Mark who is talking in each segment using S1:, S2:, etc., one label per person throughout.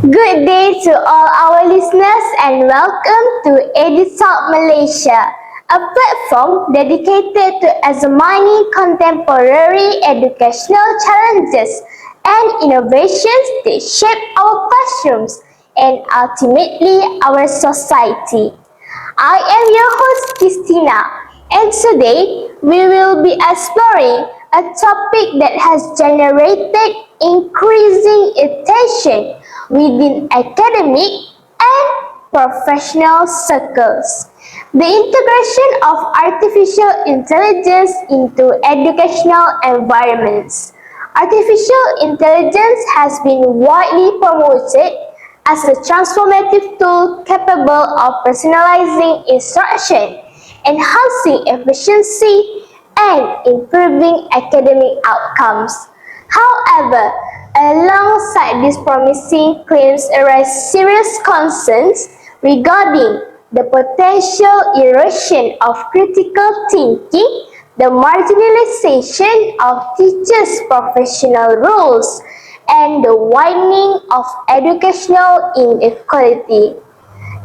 S1: Good day to all our listeners and welcome to EduTalk Malaysia, a platform dedicated to examining contemporary educational challenges and innovations that shape our classrooms and ultimately our society. I am your host Christina, and today we will be exploring a topic that has generated increasing attention within academic and professional circles: the integration of artificial intelligence into educational environments. Artificial intelligence has been widely promoted as a transformative tool capable of personalizing instruction, enhancing efficiency, and improving academic outcomes. However, alongside these promising claims arise serious concerns regarding the potential erosion of critical thinking, the marginalization of teachers' professional roles, and the widening of educational inequality.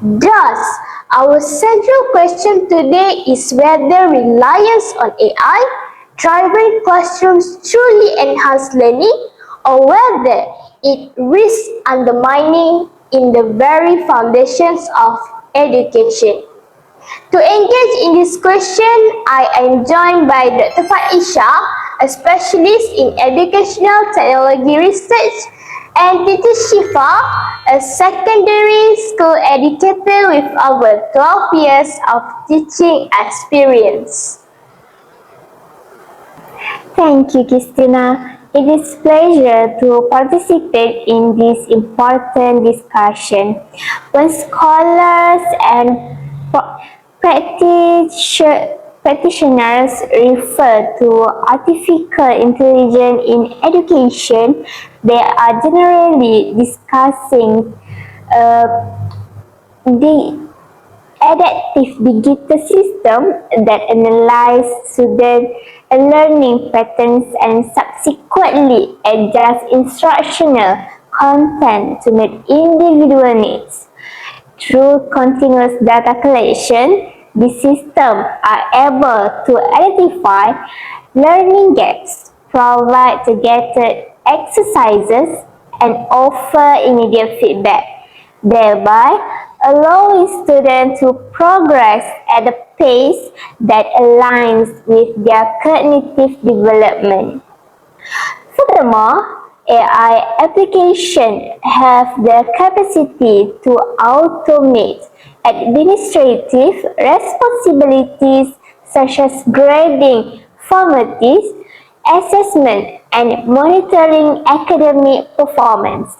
S1: Thus, our central question today is whether reliance on AI-driven classrooms truly enhance learning, or whether it risks undermining in the very foundations of education. To engage in this question, I am joined by Dr. Faisha, a specialist in educational technology research, and Titi Shifa, a secondary school educator with over 12 years of teaching experience.
S2: Thank you, Christina. It is a pleasure to participate in this important discussion. When scholars and practitioners refer to artificial intelligence in education, they are generally discussing the adaptive digital system that analyze student learning patterns and subsequently adjust instructional content to meet individual needs. Through continuous data collection, the system are able to identify learning gaps, provide targeted exercises, and offer immediate feedback, thereby allowing students to progress at a pace that aligns with their cognitive development. Furthermore, AI applications have the capacity to automate administrative responsibilities such as grading, formalities, assessment, and monitoring academic performance,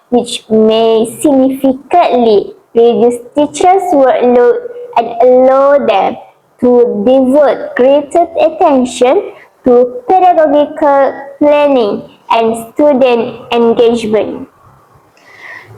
S2: which may significantly reduce teachers' workload and allow them to devote greater attention to pedagogical planning and student engagement.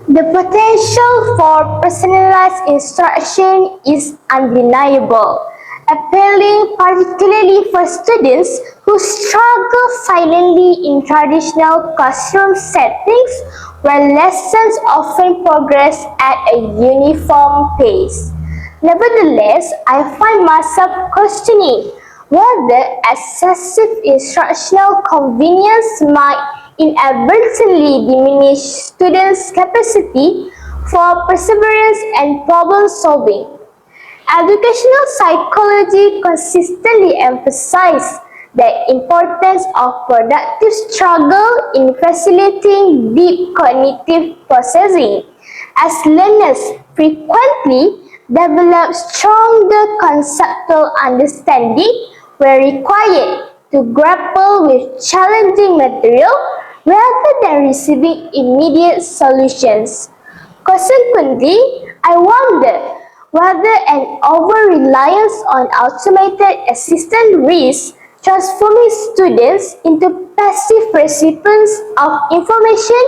S1: The potential for personalized instruction is undeniable, appealing particularly for students who struggle silently in traditional classroom settings where lessons often progress at a uniform pace. Nevertheless, I find myself questioning whether excessive instructional convenience might inadvertently diminish students' capacity for perseverance and problem solving. Educational psychology consistently emphasizes the importance of productive struggle in facilitating deep cognitive processing, as learners frequently develop stronger conceptual understanding where required to grapple with challenging material rather than receiving immediate solutions. Consequently, I wonder whether an over-reliance on automated assistant risks transforming students into passive recipients of information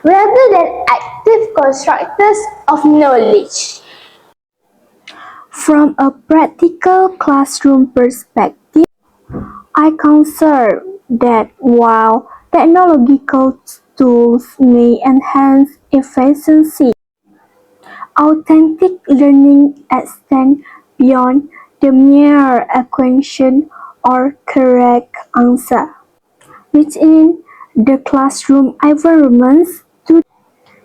S1: rather than active constructors of knowledge.
S2: From a practical classroom perspective, I consider that while technological tools may enhance efficiency, authentic learning extends beyond the mere acquisition or correct answer. Within the classroom environment,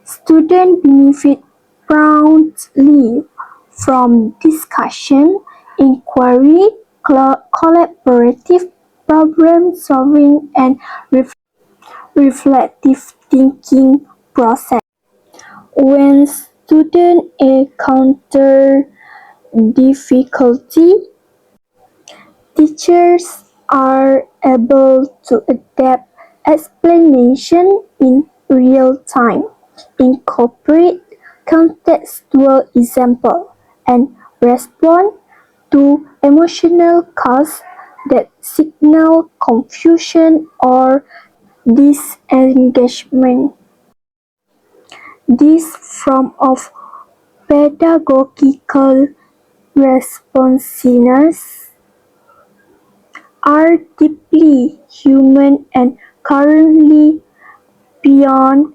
S2: students benefit profoundly from discussion, inquiry, collaborative problem solving, and reflective thinking process. When students encounter difficulty, teachers are able to adapt explanation in real time, incorporate contextual example, and respond to emotional causes that signal confusion or disengagement. This form of pedagogical responsiveness are deeply human and currently beyond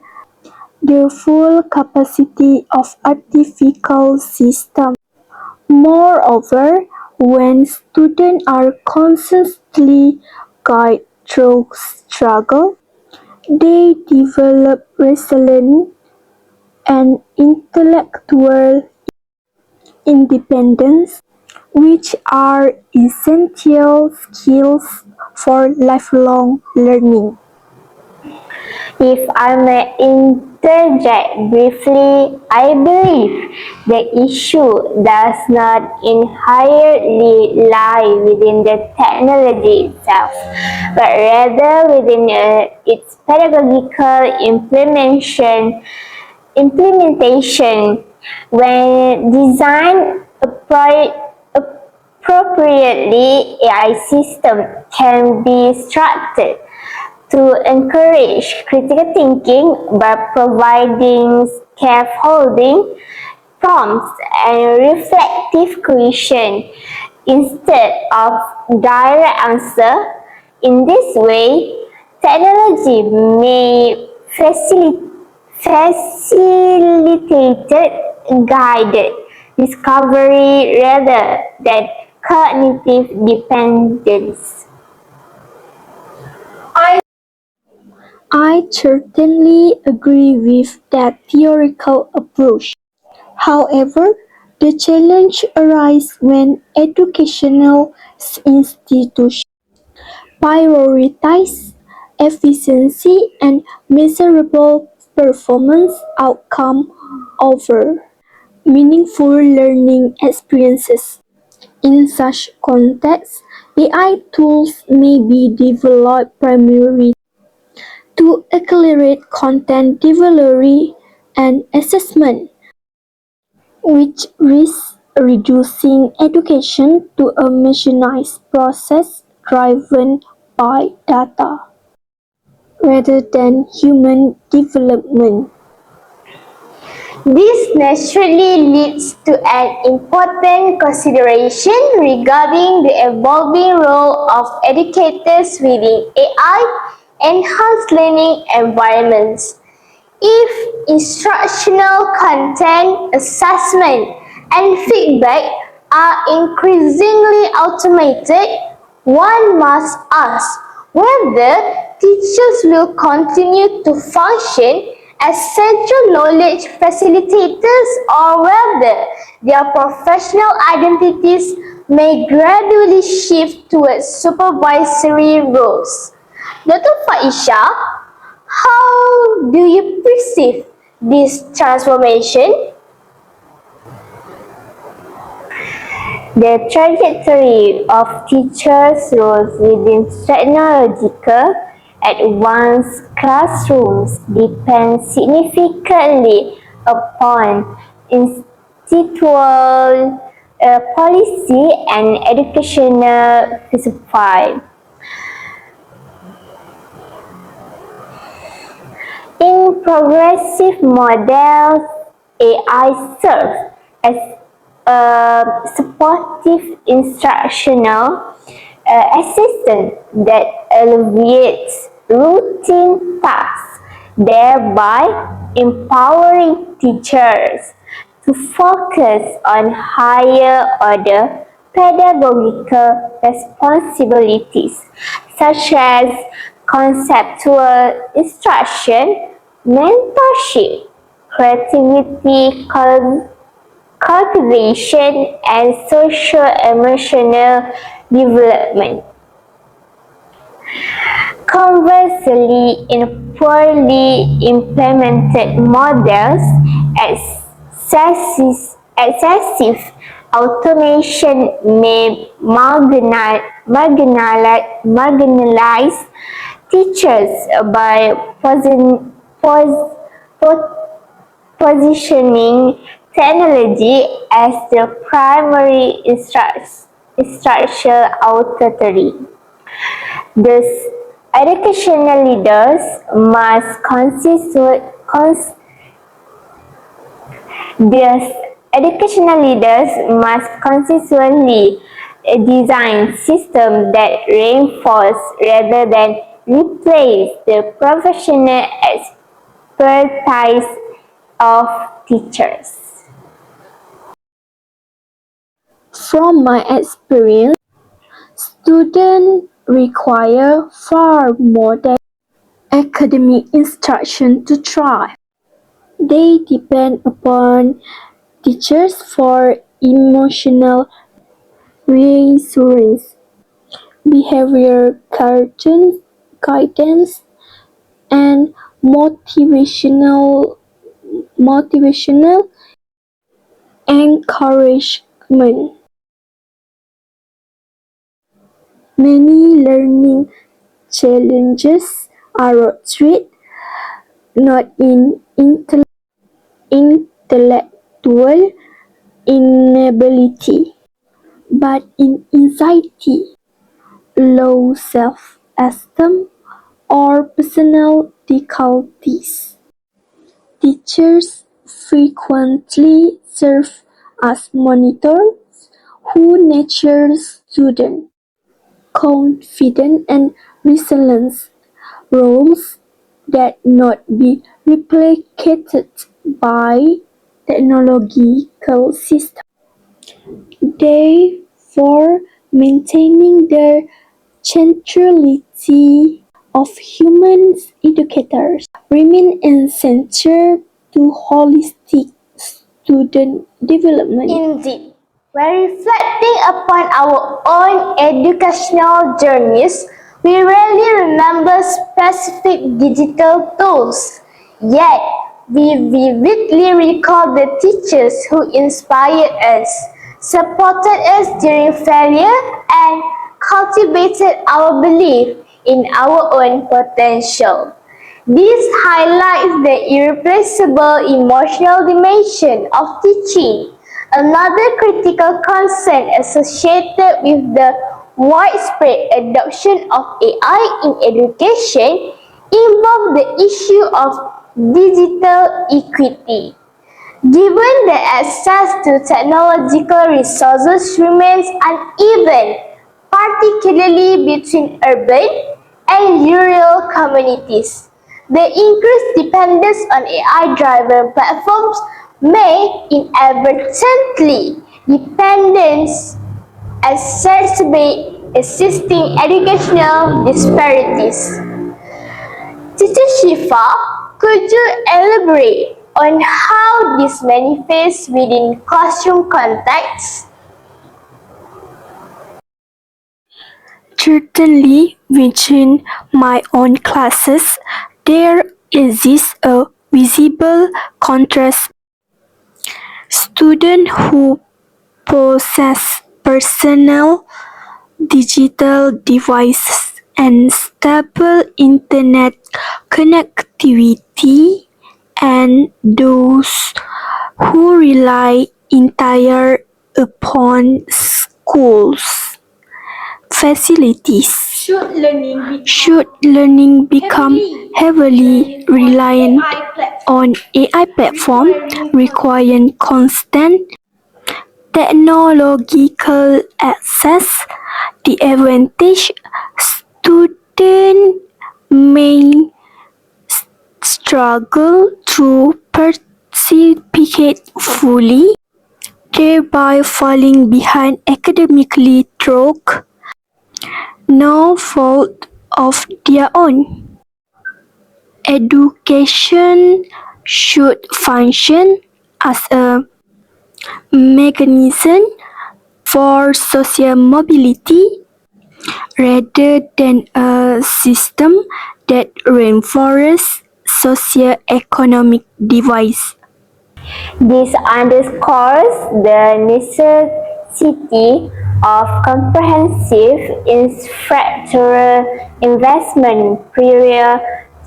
S2: the full capacity of artificial systems. Moreover, when students are constantly guided through struggle, they develop resilience and intellectual independence, which are essential skills for lifelong learning. If I may interject briefly, I believe the issue does not entirely lie within the technology itself, but rather within its pedagogical implementation. When designed appropriately, AI system can be structured to encourage critical thinking by providing scaffolding, prompts, and reflective question instead of direct answer. In this way, technology may facilitate guided discovery rather than cognitive dependence. I certainly agree with that theoretical approach. However, the challenge arises when educational institutions prioritize efficiency and measurable performance outcome over meaningful learning experiences. In such contexts, AI tools may be developed primarily to accelerate content delivery and assessment, which risks reducing education to a machinized process driven by data rather than human development.
S1: This naturally leads to an important consideration regarding the evolving role of educators within AI-enhanced learning environments. If instructional content, assessment, and feedback are increasingly automated, one must ask whether teachers will continue to function as central knowledge facilitators or whether their professional identities may gradually shift towards supervisory roles. Dr. Faisha, how do you perceive this transformation?
S2: The trajectory of teachers' roles within technological advanced classrooms depends significantly upon institutional policy and educational philosophy. In progressive models, AI serves as a supportive instructional assistant that alleviates routine tasks, thereby empowering teachers to focus on higher order pedagogical responsibilities such as conceptual instruction, mentorship, creativity, cultivation, and social-emotional development. Conversely, in poorly implemented models, excessive automation may marginalize teachers by positioning technology as the primary instructional authority. Thus, educational leaders must Thus, educational leaders must consistently design systems that reinforce rather than replace the professional expertise of teachers.
S1: From my experience, students require far more than academic instruction to thrive. They depend upon teachers for emotional reassurance, behavior guidance, and motivational encouragement. Many learning challenges are rooted not in intellectual inability, but in anxiety, low self-esteem, or personal difficulties. Teachers frequently serve as monitors who nurture student confidence and resilience, roles that not be replicated by technological systems. Therefore, maintaining the centrality of human educators remain essential to holistic student development. Indeed, when reflecting upon our own educational journeys, we rarely remember specific digital tools. Yet, we vividly recall the teachers who inspired us, supported us during failure, and cultivated our belief in our own potential. This highlights the irreplaceable emotional dimension of teaching. Another critical concern associated with the widespread adoption of AI in education involves the issue of digital equity. Given that access to technological resources remains uneven, particularly between urban and rural communities, the increased dependence on AI-driven platforms may inadvertently exacerbate existing educational disparities. Teacher Shifa, could you elaborate on how this manifests within classroom context? Certainly, within my own classes, there exists a visible contrast. Students who possess personal digital devices and stable internet connectivity, and those who rely entirely upon schools facilities. Should learning become heavily reliant on AI platform requiring constant technological access, the advantage students may struggle to participate fully, thereby falling behind academically through no fault of their own. Education should function as a mechanism for social mobility rather than a system that reinforces socio-economic divides.
S2: This underscores the necessity of comprehensive infrastructural investment prior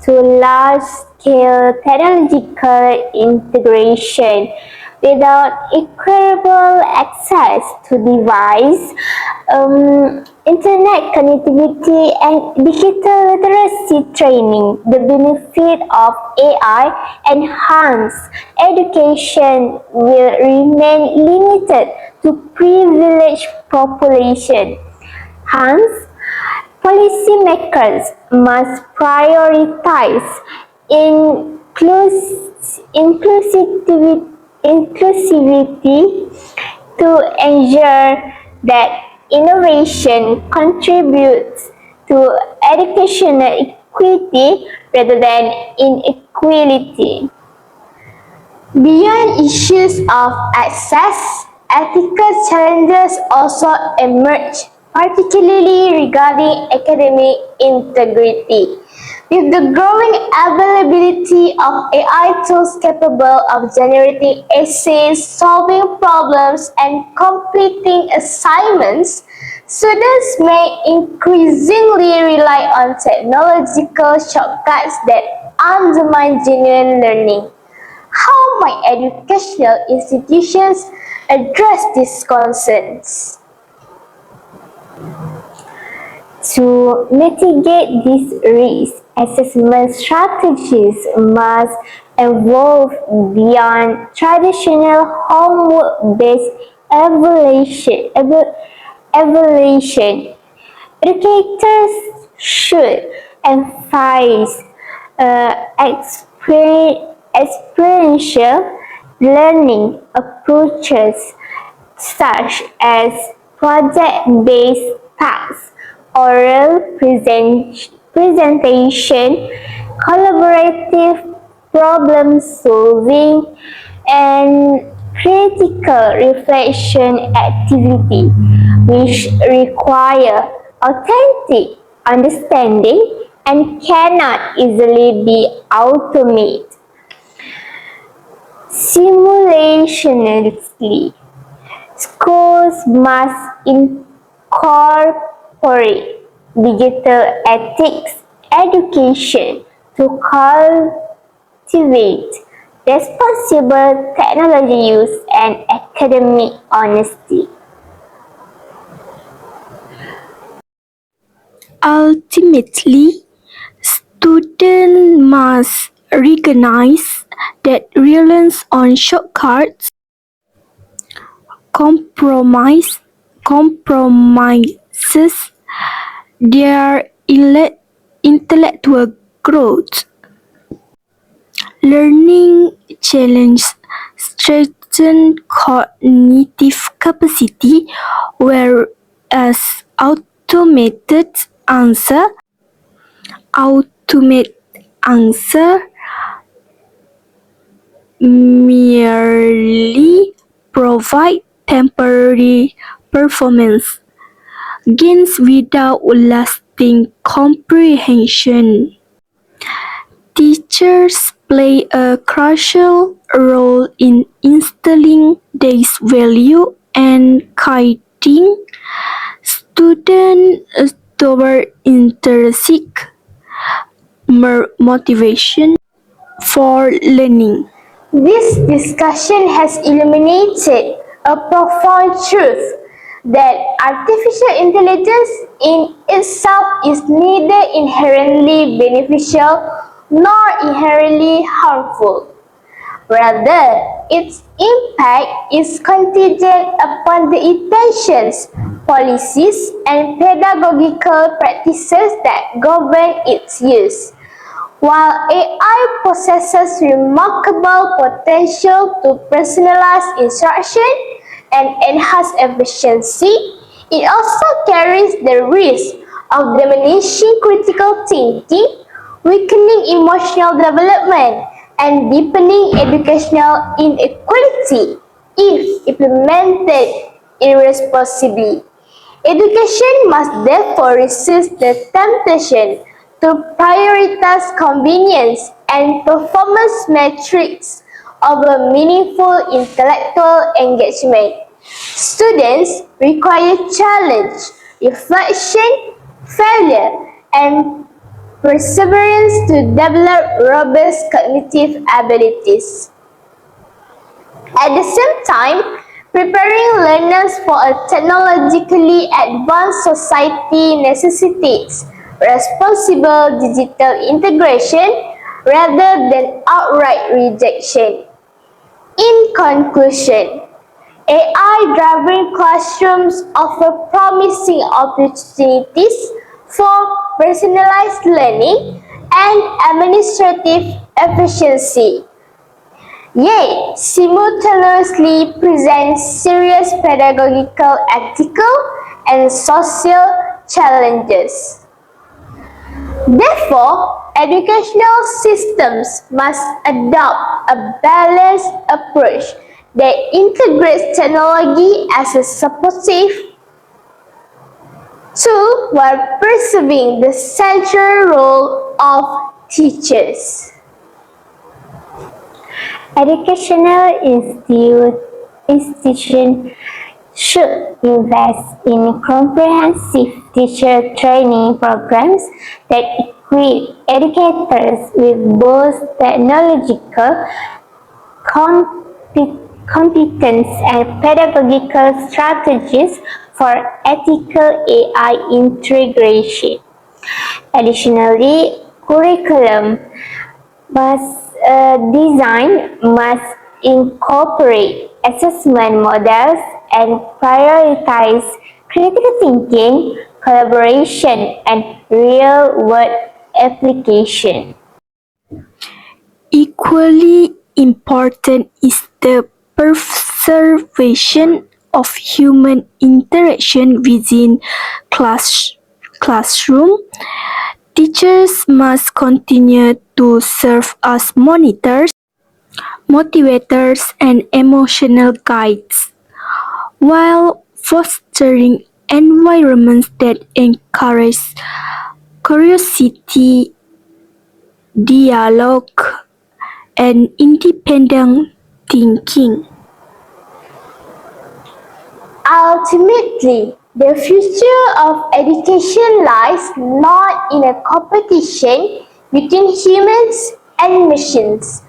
S2: to large-scale technological integration. Without equitable access to device, internet connectivity and digital literacy training, the benefit of AI enhanced education will remain limited to privileged population. Hence, policymakers must prioritize inclusivity to ensure that innovation contributes to educational equity rather than inequality.
S1: Beyond issues of access, ethical challenges also emerge, particularly regarding academic integrity. With the growing availability of AI tools capable of generating essays, solving problems, and completing assignments, students may increasingly rely on technological shortcuts that undermine genuine learning. How might educational institutions address these concerns?
S2: To mitigate these risks, assessment strategies must evolve beyond traditional homework-based evaluation. Educators should emphasize experiential learning approaches such as project-based tasks, oral presentation, collaborative problem solving, and critical reflection activity, which require authentic understanding and cannot easily be automated. Simultaneously, schools must incorporate digital ethics education to cultivate responsible technology use and academic honesty.
S1: Ultimately, students must recognize that reliance on shortcuts compromises their intellectual growth. Learning challenges strengthen cognitive capacity, whereas answer automate answer merely provide temporary performance gains without lasting comprehension. Teachers play a crucial role in instilling these value and guiding guiding students toward intrinsic motivation for learning.
S2: This discussion has illuminated a profound truth that artificial intelligence in itself is neither inherently beneficial nor inherently harmful. Rather, its impact is contingent upon the intentions, policies, and pedagogical practices that govern its use. While AI possesses remarkable potential to personalize instruction and enhance efficiency, it also carries the risk of diminishing critical thinking, weakening emotional development, and deepening educational inequality if implemented irresponsibly. Education must therefore resist the temptation to prioritize convenience and performance metrics over meaningful intellectual engagement. Students require challenge, reflection, failure, and perseverance to develop robust cognitive abilities. At the same time, preparing learners for a technologically advanced society necessitates responsible digital integration rather than outright rejection. In conclusion, AI-driven classrooms offer promising opportunities for personalized learning and administrative efficiency. Yet, simultaneously presents serious pedagogical, ethical, and social challenges. Therefore, educational systems must adopt a balanced approach that integrates technology as a supportive tool while preserving the central role of teachers.
S3: Educational institutions should invest in comprehensive teacher training programs that equip educators with both technological competence and pedagogical strategies for ethical AI integration. Additionally, curriculum design must incorporate assessment models and prioritize critical thinking, collaboration, and real-world application.
S1: Equally important is the preservation of human interaction within classroom. Teachers must continue to serve as monitors, motivators, and emotional guides, while fostering environments that encourage curiosity, dialogue, and independent thinking.
S2: Ultimately, the future of education lies not in a competition between humans and machines,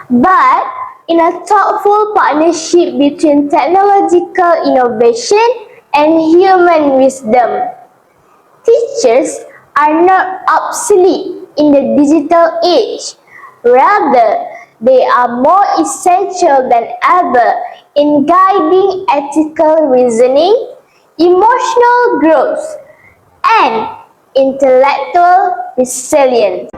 S2: but in a thoughtful partnership between technological innovation and human wisdom. Teachers are not obsolete in the digital age. Rather, they are more essential than ever in guiding ethical reasoning, emotional growth, and intellectual resilience.